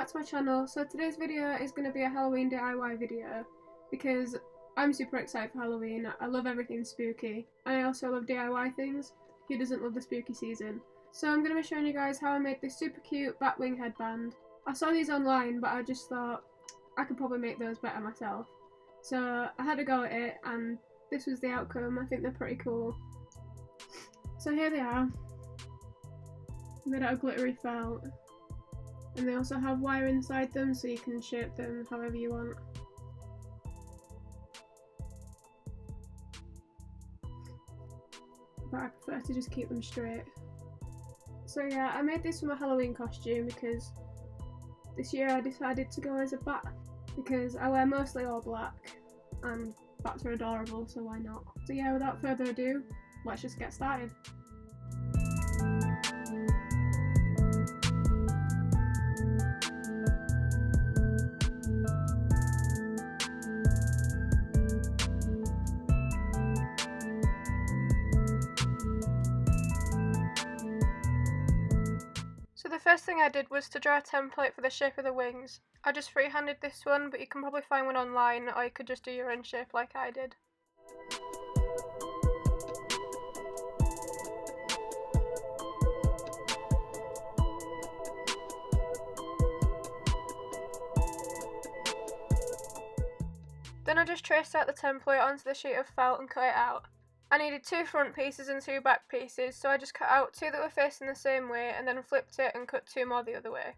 back to my channel. So today's video is going to be a Halloween DIY video because I'm super excited for Halloween. I love everything spooky and I also love DIY things. Who doesn't love the spooky season? So I'm going to be showing you guys how I made this super cute batwing headband. I saw these online but I just thought I could probably make those better myself. So I had a go at it and this was the outcome. I think they're pretty cool. So here they are. Made out of glittery felt. And they also have wire inside them so you can shape them however you want. But I prefer to just keep them straight. So yeah, I made this for my Halloween costume because this year I decided to go as a bat because I wear mostly all black and bats are adorable, so why not? So yeah, without further ado, let's just get started. So the first thing I did was to draw a template for the shape of the wings. I just freehanded this one, but you can probably find one online, or you could just do your own shape like I did. Then I just traced out the template onto the sheet of felt and cut it out. I needed 2 front pieces and 2 back pieces, so I just cut out 2 that were facing the same way and then flipped it and cut 2 more the other way.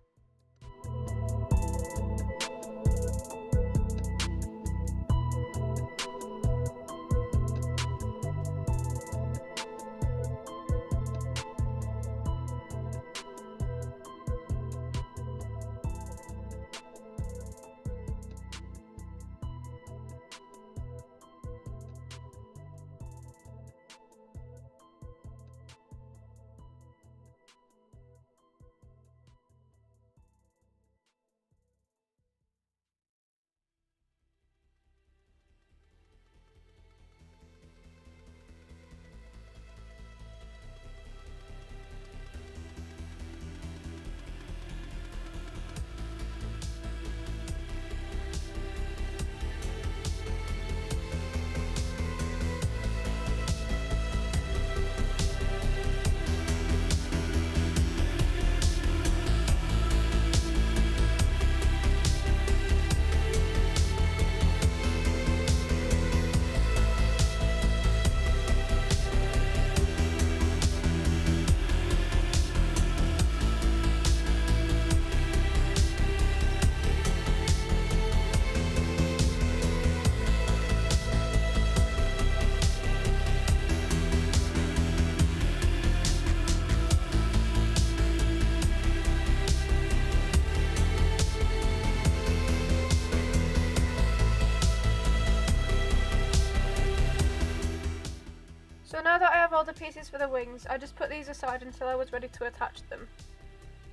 So now that I have all the pieces for the wings, I just put these aside until I was ready to attach them.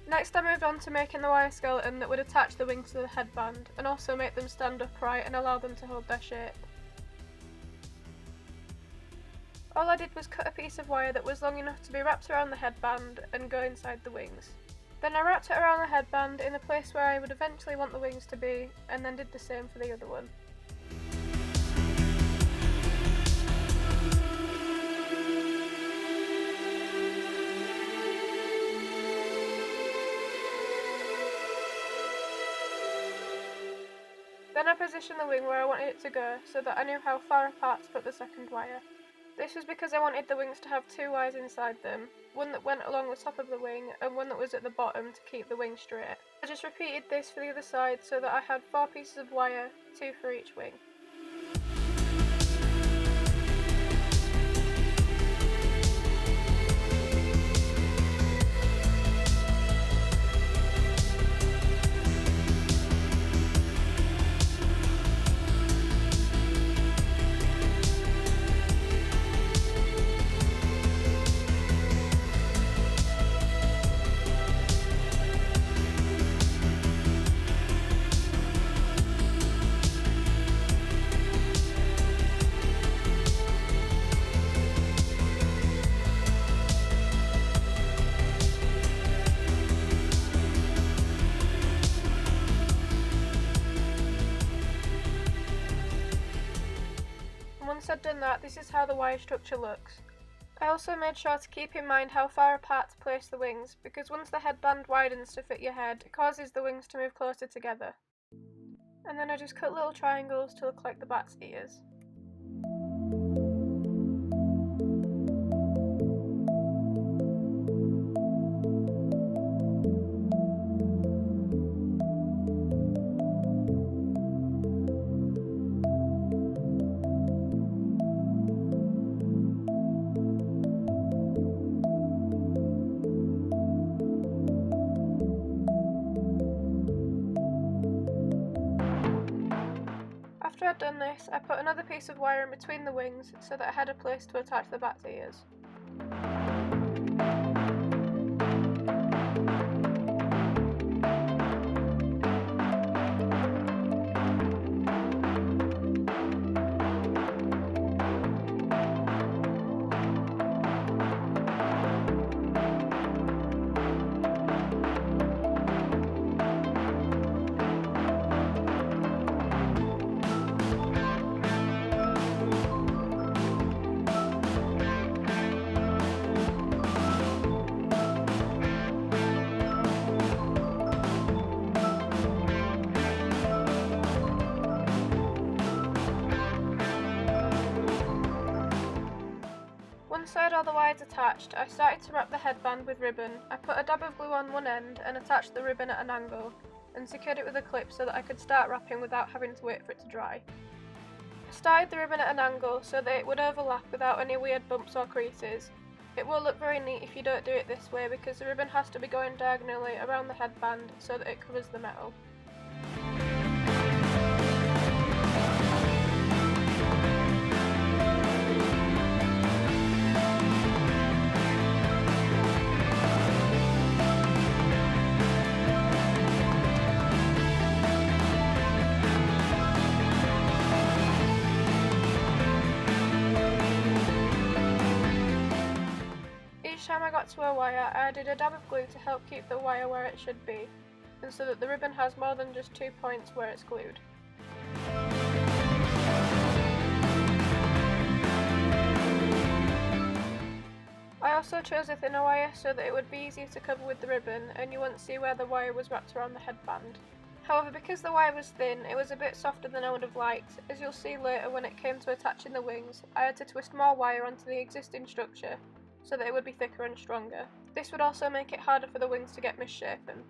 Next I moved on to making the wire skeleton that would attach the wings to the headband and also make them stand upright and allow them to hold their shape. All I did was cut a piece of wire that was long enough to be wrapped around the headband and go inside the wings. Then I wrapped it around the headband in the place where I would eventually want the wings to be and then did the same for the other one. Then I positioned the wing where I wanted it to go so that I knew how far apart to put the second wire. This was because I wanted the wings to have 2 wires inside them, one that went along the top of the wing and one that was at the bottom to keep the wing straight. I just repeated this for the other side so that I had 4 pieces of wire, 2 for each wing. I'd done that, this is how the wire structure looks. I also made sure to keep in mind how far apart to place the wings, because once the headband widens to fit your head, it causes the wings to move closer together. And then I just cut little triangles to look like the bat's ears. After I'd done this, I put another piece of wire in between the wings so that I had a place to attach the bat's ears. Once I had all the wires attached, I started to wrap the headband with ribbon. I put a dab of glue on one end and attached the ribbon at an angle, and secured it with a clip so that I could start wrapping without having to wait for it to dry. I started the ribbon at an angle so that it would overlap without any weird bumps or creases. It will look very neat if you don't do it this way because the ribbon has to be going diagonally around the headband so that it covers the metal. Each time I got to a wire, I added a dab of glue to help keep the wire where it should be, and so that the ribbon has more than just 2 points where it's glued. I also chose a thinner wire so that it would be easier to cover with the ribbon and you wouldn't see where the wire was wrapped around the headband. However, because the wire was thin, it was a bit softer than I would have liked. As you'll see later when it came to attaching the wings, I had to twist more wire onto the existing structure so that it would be thicker and stronger. This would also make it harder for the wings to get misshapen.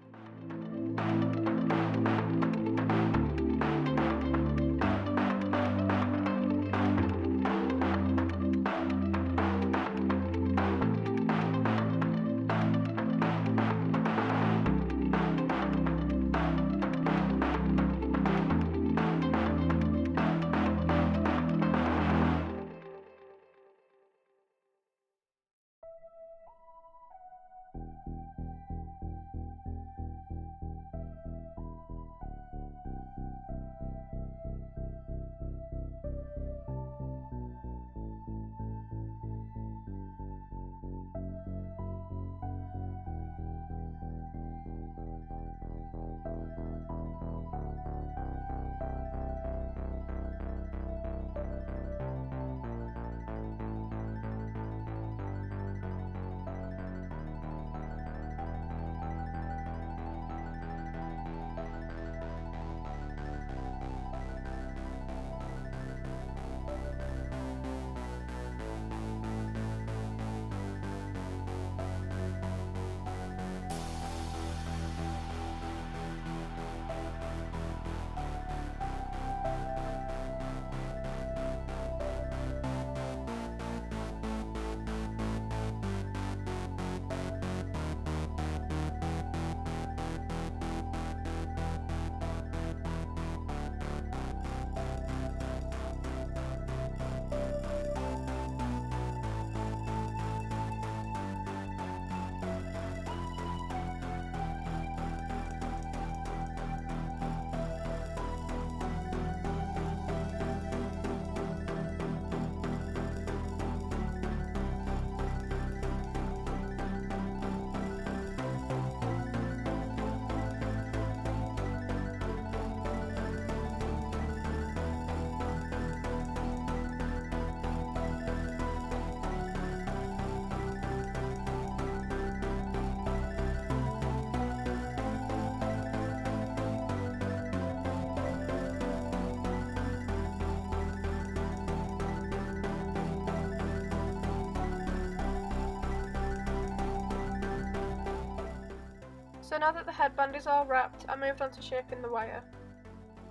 So now that the headband is all wrapped, I moved on to shaping the wire.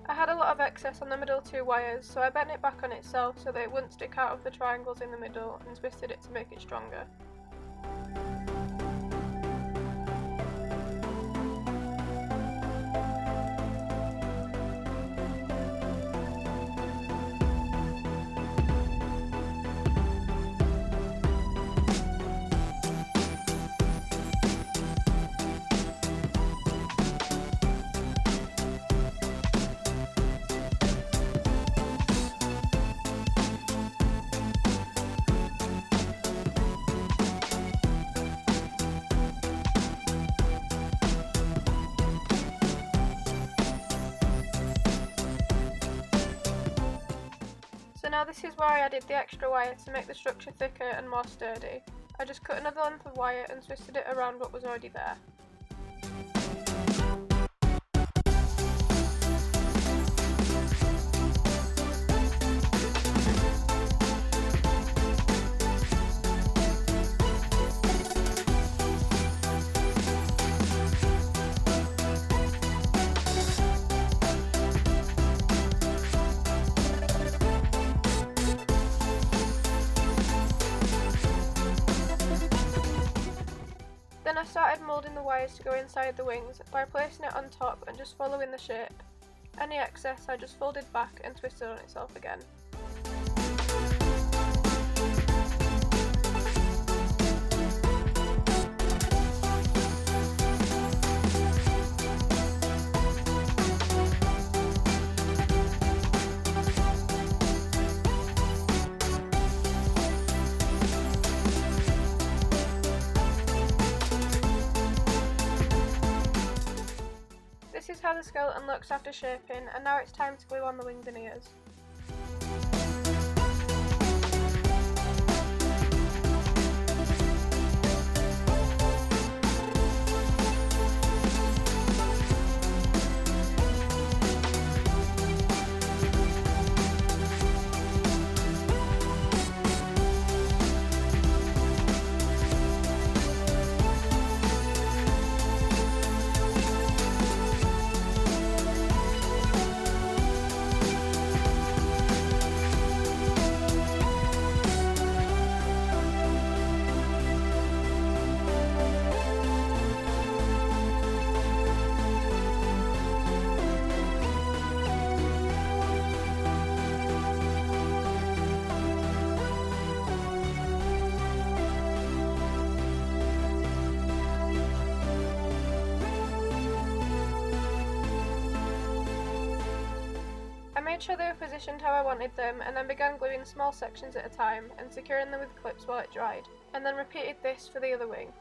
I had a lot of excess on the middle two wires, so I bent it back on itself so that it wouldn't stick out of the triangles in the middle and twisted it to make it stronger. So now this is where I added the extra wire to make the structure thicker and more sturdy. I just cut another length of wire and twisted it around what was already there. Then I started moulding the wires to go inside the wings by placing it on top and just following the shape. Any excess I just folded back and twisted on itself again. This is how the skeleton looks after shaping, and now it's time to glue on the wings and ears. I made sure they were positioned how I wanted them, and then began gluing small sections at a time and securing them with clips while it dried, and then repeated this for the other wing.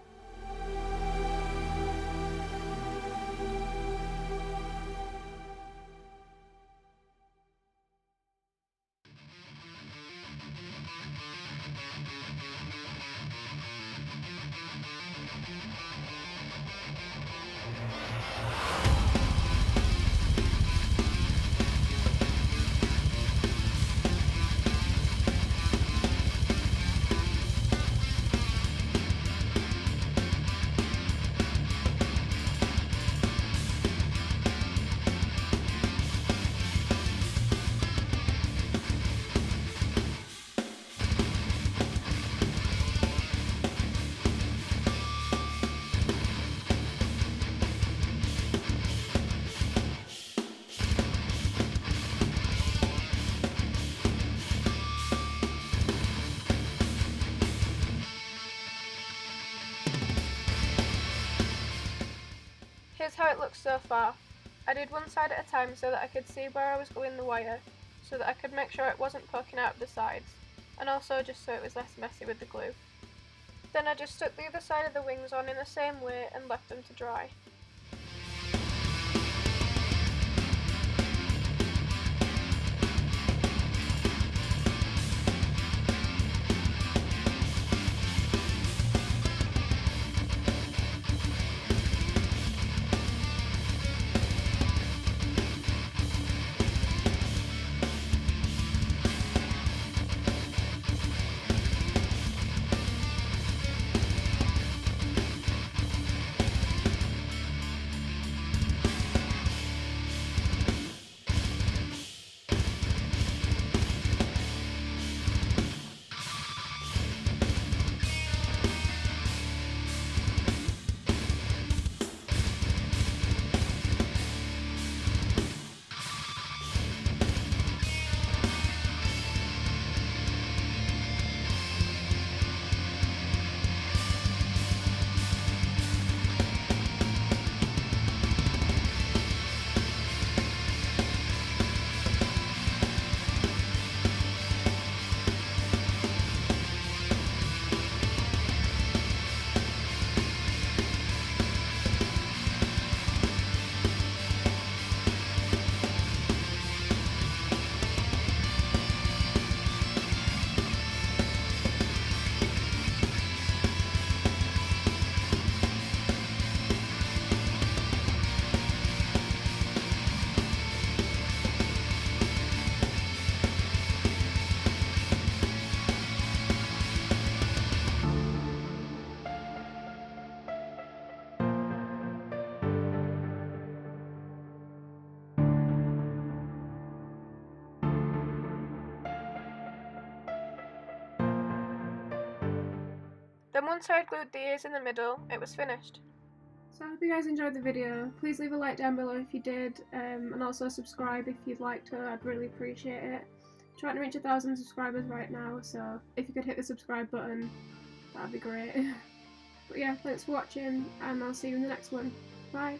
Here's how it looks so far. I did one side at a time so that I could see where I was gluing the wire, so that I could make sure it wasn't poking out of the sides, and also just so it was less messy with the glue. Then I just stuck the other side of the wings on in the same way and left them to dry. Then once I had glued the ears in the middle, it was finished. So I hope you guys enjoyed the video. Please leave a like down below if you did, and also subscribe if you'd like to. I'd really appreciate it. I'm trying to reach 1,000 subscribers right now, so if you could hit the subscribe button, that'd be great. But yeah, thanks for watching, and I'll see you in the next one. Bye!